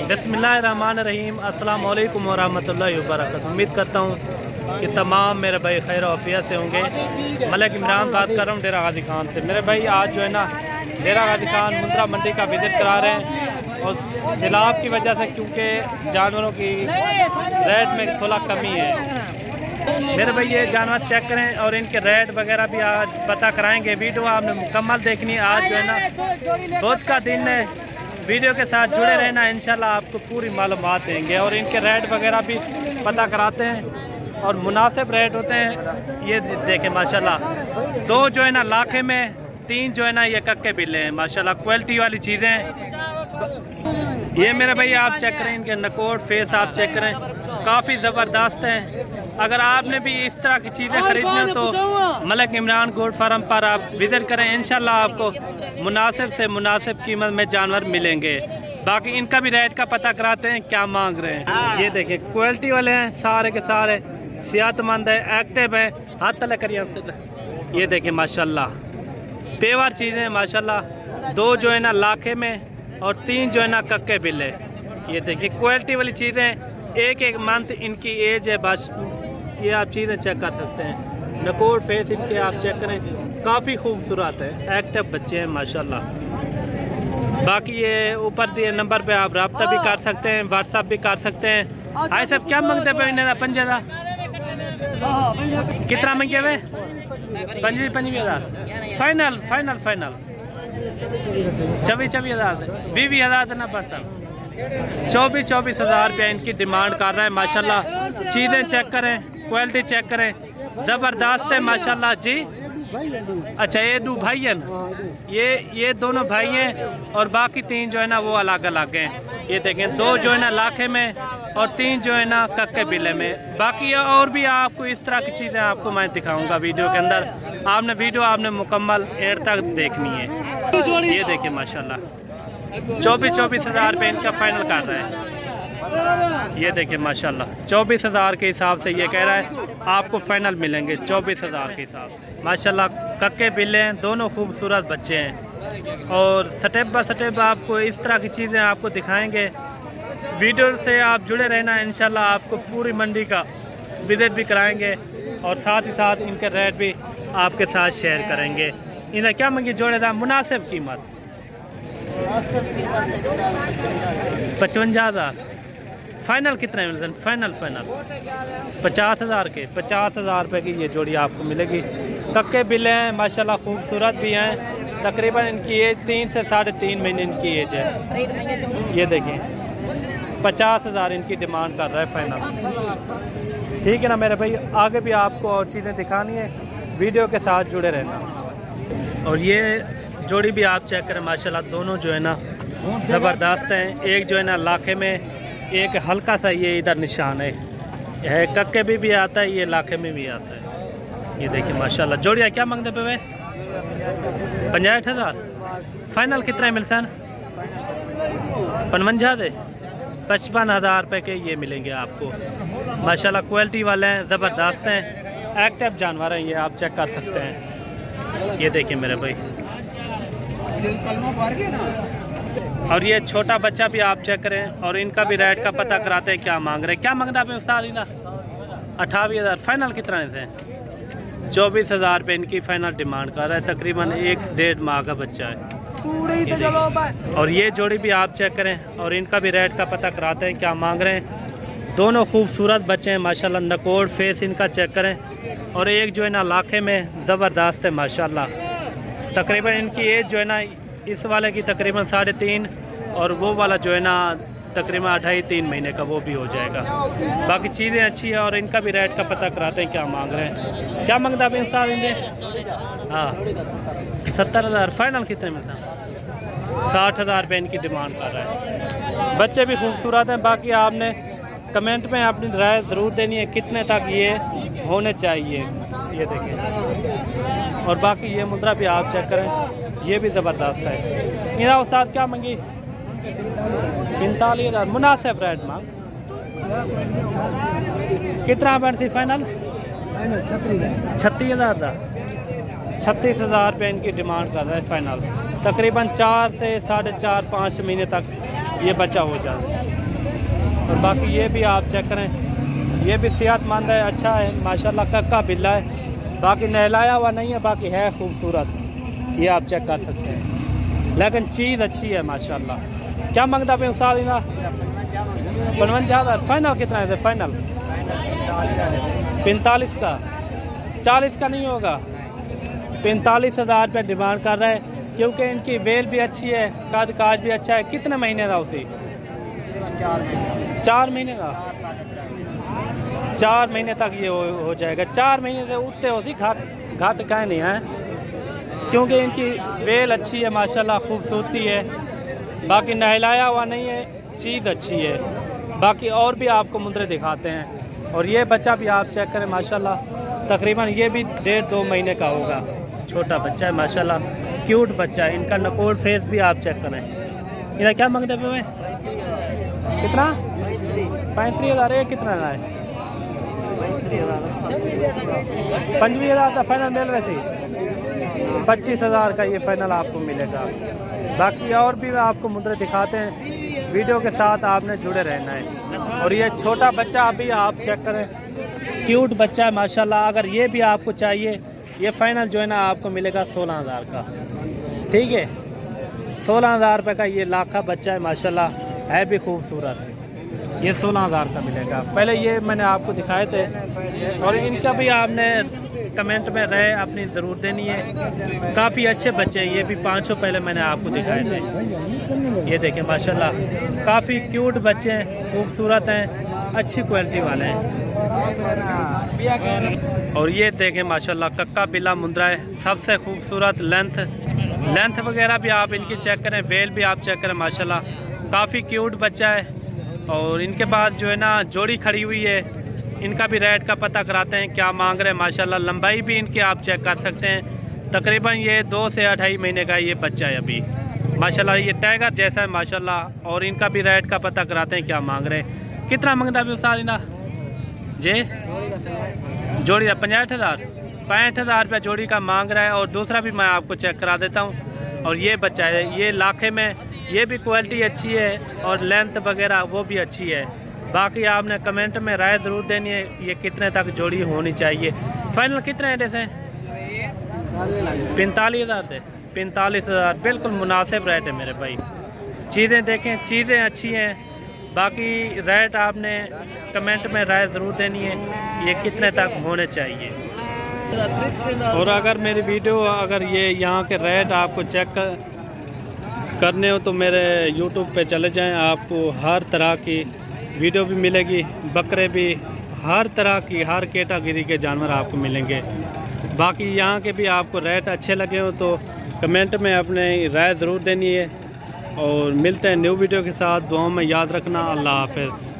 बिस्मिल्लाहिर्रहमानिर्रहीम। अस्सलाम वालेकुम वरहमतुल्लाहि वबरकातुहू। उम्मीद करता हूँ कि तमाम मेरे भाई खैर आफियत से होंगे। मलिक इमरान बात कर रहा हूँ डेरा गाजी खान से। मेरे भाई आज जो है ना डेरा गाजी खान मुंद्रा मंडी का विज़िट करा रहे हैं और सैलाब की वजह से, क्योंकि जानवरों की रेट में थोड़ा कमी है। मेरे भाई ये जानवर चेक करें और इनके रेट वगैरह भी आज पता कराएंगे। वीडियो आपने मुकम्मल देखनी है। आज जो है ना बुध का दिन है, वीडियो के साथ जुड़े रहना, इंशाल्लाह आपको पूरी मालूमात देंगे और इनके रेट वगैरह भी पता कराते हैं और मुनासिब रेट होते हैं। ये देखें माशाल्लाह, दो जो है ना लाखे में, तीन जो है ना ये कक्के बिल्ले हैं माशाल्लाह, क्वालिटी वाली चीज़ें हैं। ये मेरे भाई आप चेक करें, इनके नकोट फेस आप चेक करें, काफ़ी ज़बरदस्त हैं। अगर आपने भी इस तरह की चीज़ें खरीदनी हो तो मलिक इमरान गोट फार्म पर आप विज़िट करें, इंशाल्लाह आपको मुनासिब से मुनासिब कीमत में जानवर मिलेंगे। बाकी इनका भी रेट का पता कराते हैं क्या मांग रहे हैं। ये देखिए क्वालिटी वाले हैं, सारे के सारे सेहतमंद है, एक्टिव है। हाथ तले करिए। ये देखिए माशाल्लाह पेवर चीज़ें माशाल्लाह, दो जो है ना लाखे में और तीन जो है ना कक्के बिल्ले। ये देखिए क्वालिटी वाली चीज़ें, एक एक मंथ इनकी एज है बस। ये आप चीज़ें चेक कर सकते हैं, नकोट फेस इनके आप चेक करें, काफ़ी खूबसूरत है, एक्टिव बच्चे हैं माशाल्लाह। बाकी ये ऊपर दिए नंबर पे आप रब्ता भी कर सकते हैं, व्हाट्सअप भी कर सकते हैं। भाई सब क्या मांगते पे इन्हें? 50,000 कितना मंगे हुए? 25,000 फाइनल फाइनल फाइनल 24,000 20,000 ना पर्सन 24,000 रुपया इनकी डिमांड कर रहा है माशाल्लाह। चीज़ें चेक करें, क्वालिटी चेक करें, ज़बरदस्त है माशाल्लाह जी। अच्छा ये दो भाई हैं, ये दोनों भाई हैं और बाकी तीन जो है ना वो अलग अलग हैं। ये देखें, दो जो है ना लाखे में और तीन जो है ना कक्के बिल्ले में। बाकी और भी आपको इस तरह की चीज़ें आपको मैं दिखाऊंगा वीडियो के अंदर। आपने वीडियो आपने मुकम्मल एंड तक देखनी है। ये देखिए माशाल्लाह 24,000 रुपये इनका फाइनल कर रहा है। ये देखिए माशाल्लाह 24,000 के हिसाब से ये कह रहा है आपको फाइनल मिलेंगे 24,000 के हिसाब से। माशाल्लाह कक्के बिल्ले हैं, दोनों खूबसूरत बच्चे हैं और स्टेप बाय स्टेप आपको इस तरह की चीज़ें आपको दिखाएंगे। वीडियो से आप जुड़े रहना, इंशाल्लाह आपको पूरी मंडी का विजिट भी कराएंगे और साथ ही साथ इनके रेट भी आपके साथ शेयर करेंगे। इन्हें क्या मंगी जोड़े था? मुनासिब कीमत 55,000 फाइनल कितना है? फाइनल 50,000 के 50,000 रुपये की ये जोड़ी आपको मिलेगी। कक्के बिल्ले हैं माशाल्लाह, खूबसूरत भी हैं। तकरीबन इनकी एज 3 से 3.5 महीने इनकी एज है। ये देखें 50,000 इनकी डिमांड कर रहा है फाइनल। ठीक है ना मेरे भाई, आगे भी आपको और चीज़ें दिखानी है, वीडियो के साथ जुड़े रहना। और ये जोड़ी भी आप चेक करें माशाल्लाह, दोनों जो है ना ज़बरदस्त हैं। एक जो है ना लाखे में, एक हल्का सा ये इधर निशान है कक्के भी आता है, ये लाखे में भी आता है। ये देखिए माशाल्लाह जोड़िया क्या मांगते पे वे? 65,000 फाइनल कितना मिल सन? 55 दे 55,000 रुपये के ये मिलेंगे आपको माशाल्लाह। क्वालिटी वाले हैं, ज़बरदस्त हैं, एक्टिव जानवर हैं, ये आप चेक कर सकते हैं। ये देखिए मेरे भाई, और ये छोटा बच्चा भी आप चेक करें और इनका भी रेट का पता कराते हैं क्या मांग रहे हैं। क्या मांग रहा है उस्ताद? 28,000 फाइनल कितना से? 24,000 रुपये इनकी फाइनल डिमांड कर रहा है। तकरीबन 1-1.5 माह का बच्चा है। और ये जोड़ी भी आप चेक करें और इनका भी रेट का पता कराते हैं क्या मांग रहे हैं। दोनों खूबसूरत बच्चे हैं माशाल्लाह, नकोट फेस इनका चेक करें और एक जो है ना लाखे में ज़बरदस्त है माशाल्लाह। तकरीबन इनकी एज जो है ना, इस वाले की तकरीबन 3.5 और वो वाला जो है ना तकरीबन 2.5-3 महीने का, वो भी हो जाएगा। बाकी चीज़ें अच्छी है और इनका भी रेट का पता कराते हैं क्या मांग रहे हैं। क्या मांगता है इंसान इनके? हाँ 70,000 फाइनल कितने मिलता है? 60,000 रुपये इनकी डिमांड कर रहा है। बच्चे भी खूबसूरत हैं। बाकी आपने कमेंट में अपनी राय ज़रूर देनी है कितने तक ये होने चाहिए। ये देखिए, और बाकी ये मुद्रा भी आप चेक करें, ये भी ज़बरदस्त है। मेरा उस्ताद क्या मंगी? 45,000 मुनासिब रेट मांग। कितना बनती फाइनल? 36,000 था। 36,000 रुपये इनकी डिमांड कर रहा है फाइनल। तकरीबन 4 से 4.5-5 महीने तक ये बच्चा हो जाए। और बाकी ये भी आप चेक करें, ये भी सेहतमंद है, अच्छा है माशाल्लाह, कक्का बिल्ला है, बाकी नहलाया हुआ नहीं है, बाकी है खूबसूरत, ये आप चेक कर सकते हैं। लेकिन चीज़ अच्छी है माशाल्लाह। क्या मांगता पे उस्ताद इना? 55,000। फाइनल कितना है? फाइनल 45 का, 40 का नहीं होगा। 45,000 रुपये डिमांड कर रहा है, क्योंकि इनकी बेल भी अच्छी है, काज काज भी अच्छा है। कितने महीने का उसी? 4 महीने का। 4 महीने तक ये हो जाएगा। 4 महीने से उठते होती घाट का नहीं है, क्योंकि इनकी बेल अच्छी है माशाल्लाह, खूबसूरती है, बाकी नहलाया हुआ नहीं है, चीज़ अच्छी है। बाकी और भी आपको मुंदरे दिखाते हैं। और ये बच्चा भी आप चेक करें माशाल्लाह, तकरीबन ये भी 1.5-2 महीने का होगा, छोटा बच्चा है माशाल्लाह, क्यूट बच्चा है। इनका नकोड़ फेस भी आप चेक करें। इधर क्या मांगते पे? कितना? 35,000। ये कितना है? 25,000 का फाइनल मिल रहे थे। 25,000 का ये फाइनल आपको मिलेगा। बाकी और भी आपको मुद्रे दिखाते हैं, वीडियो के साथ आपने जुड़े रहना है। और ये छोटा बच्चा अभी आप चेक करें, क्यूट बच्चा है माशाल्लाह। अगर ये भी आपको चाहिए, ये फाइनल जो है ना आपको मिलेगा 16,000 का, ठीक है। 16,000 रुपये का ये लाखा बच्चा है माशाल्लाह, है भी खूबसूरत है। ये 16,000 का मिलेगा। पहले ये मैंने आपको दिखाए थे, और इनका भी आपने कमेंट में राय अपनी ज़रूर देनी है। काफ़ी अच्छे बच्चे हैं, ये भी 500 पहले मैंने आपको दिखाए थे। ये देखें माशाल्लाह, काफ़ी क्यूट बच्चे हैं, खूबसूरत हैं, अच्छी क्वालिटी वाले हैं। और ये देखें माशाल्लाह, कक्का बिल्ला मुंद्रा है, सबसे खूबसूरत। लेंथ वगैरह भी आप इनकी चेक करें, वेल भी आप चेक करें माशाल्लाह, काफ़ी क्यूट बच्चा है। और इनके पास जो है ना जोड़ी खड़ी हुई है, इनका भी रेट का पता कराते हैं, क्या मांग रहे हैं माशाल्लाह। लंबाई भी इनकी आप चेक कर सकते हैं, तकरीबन ये 2 से 2.5 महीने का ये बच्चा है अभी माशाल्लाह। ये टाइगर जैसा है माशाल्लाह। और इनका भी रेट का पता कराते हैं, क्या मांग रहे हैं। कितना मांगता है उस्ताद इना जी? जोड़ी 65,000। 65,000 रुपये जोड़ी का मांग रहा है। और दूसरा भी मैं आपको चेक करा देता हूँ। और ये बच्चा है, ये लाखे में, ये भी क्वालिटी अच्छी है, और लेंथ वगैरह वो भी अच्छी है। बाकी आपने कमेंट में राय ज़रूर देनी है, ये कितने तक जोड़ी होनी चाहिए। फाइनल कितने है जैसे? 45,000 से 45,000 बिल्कुल मुनासिब रेट है मेरे भाई। चीज़ें देखें, चीज़ें अच्छी हैं। बाकी रेट आपने कमेंट में राय ज़रूर देनी है, ये कितने तक होने चाहिए। और अगर मेरी वीडियो, अगर ये यहाँ के रेट आपको चेक करने हो तो मेरे YouTube पे चले जाएं, आपको हर तरह की वीडियो भी मिलेगी, बकरे भी, हर तरह की, हर कैटेगरी के जानवर आपको मिलेंगे। बाकी यहाँ के भी आपको रेट अच्छे लगे हो तो कमेंट में अपने राय ज़रूर देनी है। और मिलते हैं न्यू वीडियो के साथ, दुआओं में याद रखना। अल्लाह हाफ़िज़।